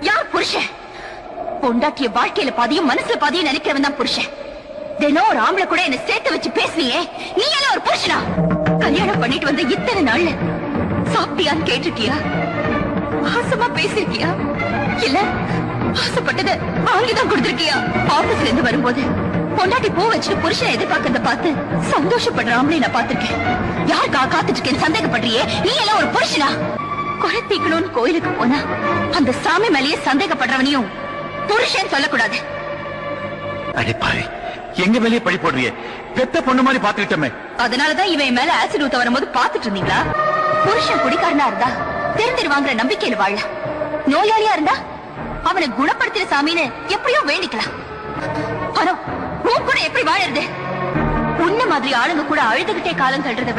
யார் புருஷன்? பொண்டாட்டிய வாழ்க்கையில பாதியும் மனசுல பாதியும் நினைக்கிறவன் தான் புருஷன். தினம் ஒரு ஆம்பளை கூட என்ன சேர்த்து வச்சு பேசுனியே, நீ எல்லாம் ஒரு புருஷனா? கல்யாணம் பண்ணிட்டு வந்து இத்தனை நாள்ல சாப்பிட்டியான்னு கேட்டிருக்கியா? ஆசமா பேசிருக்கியா? இல்ல ஆசைப்பட்டத வாங்கிதான் கொடுத்திருக்கியா? ஆபீஸ்ல இருந்து வரும்போது பொண்டாட்டி பூ வச்சுட்டு புருஷனை எதிர்பார்க்கறத பார்த்து சந்தோஷப்படுற ஆம்பளை நான் பார்த்திருக்கேன். யாருக்கா காத்துட்டு இருக்கேன்னு சந்தேகப்படுறியே, நீ எல்லாம் ஒரு புருஷனா? குழந்தைக்கணும்னு கோயிலுக்கு போனா அந்த சாமி மேலேயே சந்தேகப்படுறவனையும் புருஷன் சொல்லக்கூடாது. அடிப்பாரு, எங்க மேலேயே பழி போடுறியே? பெத்த பொண்ணு மாதிரி பாத்துக்கிட்டோமே. அதனாலதான் இவன் மேல ஆசிட் ஊத்த வரும்போது பாத்துட்டு இருந்தீங்களா? புருஷன் குடிக்காரனா இருந்தா தெரிஞ்சிருவாங்கிற நம்பிக்கையில வாழ, நோயாளியா இருந்தா அவனை குணப்படுத்தின சாமின்னு எப்படியோ வேண்டிக்கலாம். ஆனா உன் கூட எப்படி வாழறது? உன்ன மாதிரி ஆளுங்க கூட அழுதுகிட்டே காலம் தள்ளுறத